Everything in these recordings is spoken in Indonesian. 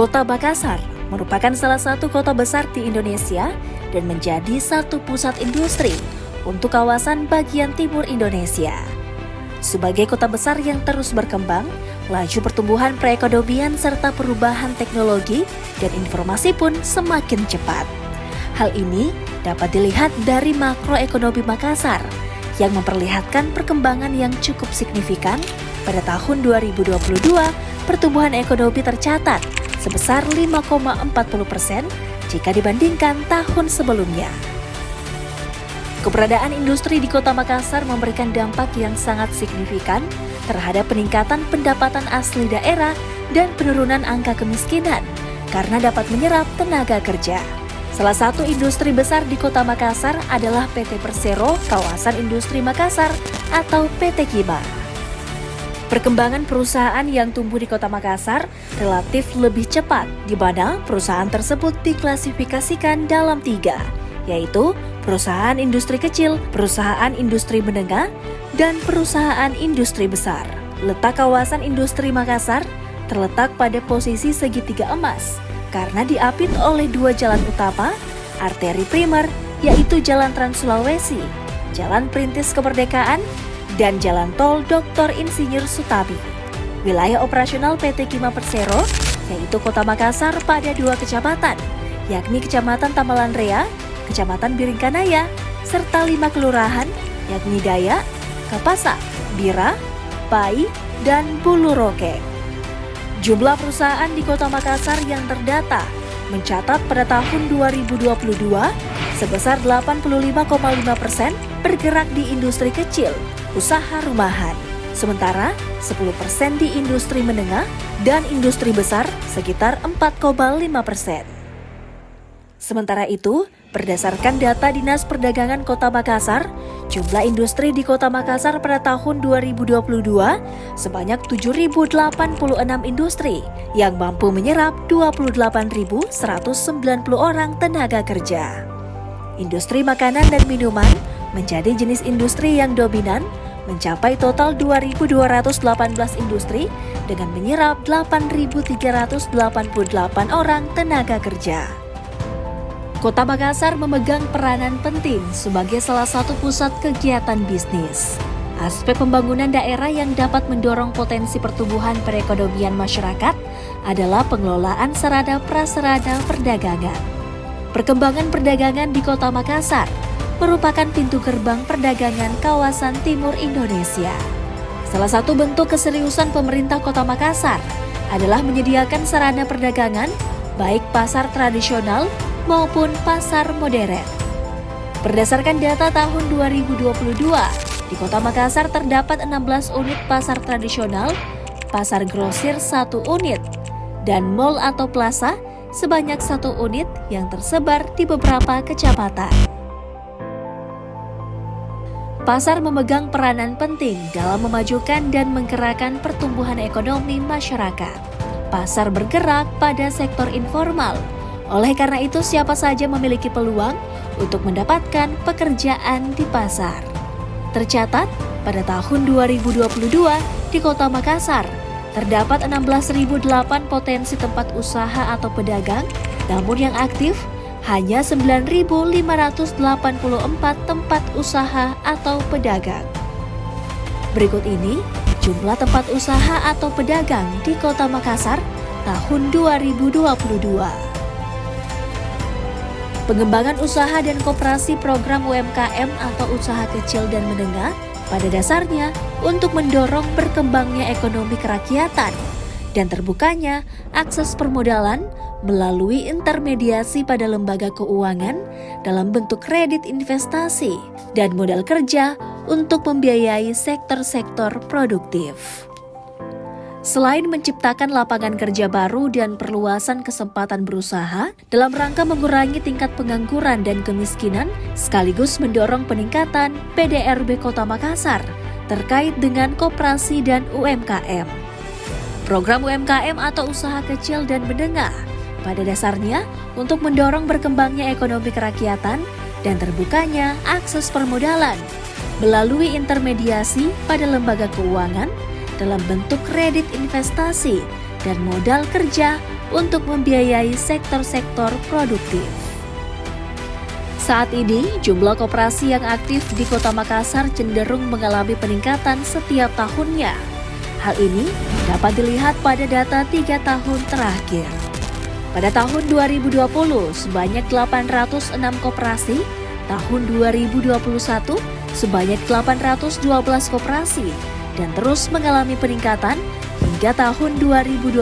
Kota Makassar merupakan salah satu kota besar di Indonesia dan menjadi satu pusat industri untuk kawasan bagian timur Indonesia. Sebagai kota besar yang terus berkembang, laju pertumbuhan perekonomian serta perubahan teknologi dan informasi pun semakin cepat. Hal ini dapat dilihat dari makroekonomi Makassar yang memperlihatkan perkembangan yang cukup signifikan. Pada tahun 2022, pertumbuhan ekonomi tercatat sebesar 5,40% jika dibandingkan tahun sebelumnya. Keberadaan industri di Kota Makassar memberikan dampak yang sangat signifikan terhadap peningkatan pendapatan asli daerah dan penurunan angka kemiskinan karena dapat menyerap tenaga kerja. Salah satu industri besar di Kota Makassar adalah PT Persero Kawasan Industri Makassar atau PT Kima. Perkembangan perusahaan yang tumbuh di Kota Makassar relatif lebih cepat, di mana perusahaan tersebut diklasifikasikan dalam 3, yaitu perusahaan industri kecil, perusahaan industri menengah, dan perusahaan industri besar. Letak kawasan industri Makassar terletak pada posisi segitiga emas, karena diapit oleh 2 jalan utama, arteri primer, yaitu Jalan Trans Sulawesi, Jalan Perintis Kemerdekaan, dan Jalan Tol Dr. Insinyur Sutami. Wilayah operasional PT Kima Persero, yaitu Kota Makassar pada 2 kecamatan, yakni Kecamatan Tamalan Rea, Kecamatan Biringkanaya, serta 5 kelurahan, yakni Dayak, Kapasa, Bira, Pai, dan Bulu Roke. Jumlah perusahaan di Kota Makassar yang terdata mencatat pada tahun 2022 sebesar 85,5% bergerak di industri kecil, usaha rumahan. Sementara 10% di industri menengah dan industri besar sekitar 4,5%. Sementara itu, berdasarkan data Dinas Perdagangan Kota Makassar, jumlah industri di Kota Makassar pada tahun 2022 sebanyak 7.086 industri yang mampu menyerap 28.190 orang tenaga kerja. Industri makanan dan minuman menjadi jenis industri yang dominan, mencapai total 2.218 industri dengan menyerap 8.388 orang tenaga kerja. Kota Makassar memegang peranan penting sebagai salah satu pusat kegiatan bisnis. Aspek pembangunan daerah yang dapat mendorong potensi pertumbuhan perekonomian masyarakat adalah pengelolaan sarana prasarana perdagangan. Perkembangan perdagangan di Kota Makassar merupakan pintu gerbang perdagangan kawasan timur Indonesia. Salah satu bentuk keseriusan pemerintah Kota Makassar adalah menyediakan sarana perdagangan, baik pasar tradisional maupun pasar modern. Berdasarkan data tahun 2022, di Kota Makassar terdapat 16 unit pasar tradisional, pasar grosir 1 unit, dan mal atau plaza sebanyak 1 unit yang tersebar di beberapa kecamatan. Pasar memegang peranan penting dalam memajukan dan menggerakkan pertumbuhan ekonomi masyarakat. Pasar bergerak pada sektor informal. Oleh karena itu, siapa saja memiliki peluang untuk mendapatkan pekerjaan di pasar. Tercatat, pada tahun 2022 di Kota Makassar, terdapat 16.008 potensi tempat usaha atau pedagang, namun yang aktif hanya 9.584 tempat usaha atau pedagang. Berikut ini jumlah tempat usaha atau pedagang di Kota Makassar tahun 2022. Pengembangan usaha dan koperasi program UMKM atau usaha kecil dan menengah pada dasarnya untuk mendorong berkembangnya ekonomi kerakyatan dan terbukanya akses permodalan melalui intermediasi pada lembaga keuangan dalam bentuk kredit investasi dan modal kerja untuk membiayai sektor-sektor produktif. Selain menciptakan lapangan kerja baru dan perluasan kesempatan berusaha dalam rangka mengurangi tingkat pengangguran dan kemiskinan, sekaligus mendorong peningkatan PDRB Kota Makassar terkait dengan koperasi dan UMKM. Program UMKM atau usaha kecil dan menengah pada dasarnya untuk mendorong berkembangnya ekonomi kerakyatan dan terbukanya akses permodalan melalui intermediasi pada lembaga keuangan dalam bentuk kredit investasi dan modal kerja untuk membiayai sektor-sektor produktif. Saat ini, jumlah koperasi yang aktif di Kota Makassar cenderung mengalami peningkatan setiap tahunnya. Hal ini dapat dilihat pada data 3 tahun terakhir. Pada tahun 2020, sebanyak 806 koperasi, tahun 2021, sebanyak 812 koperasi, dan terus mengalami peningkatan hingga tahun 2022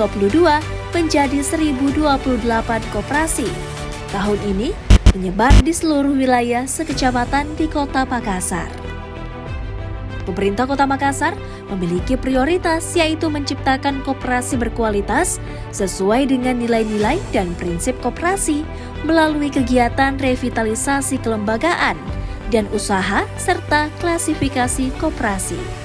menjadi 1028 koperasi. Tahun ini menyebar di seluruh wilayah sekecamatan di Kota Makassar. Pemerintah Kota Makassar memiliki prioritas yaitu menciptakan koperasi berkualitas sesuai dengan nilai-nilai dan prinsip koperasi melalui kegiatan revitalisasi kelembagaan dan usaha serta klasifikasi koperasi.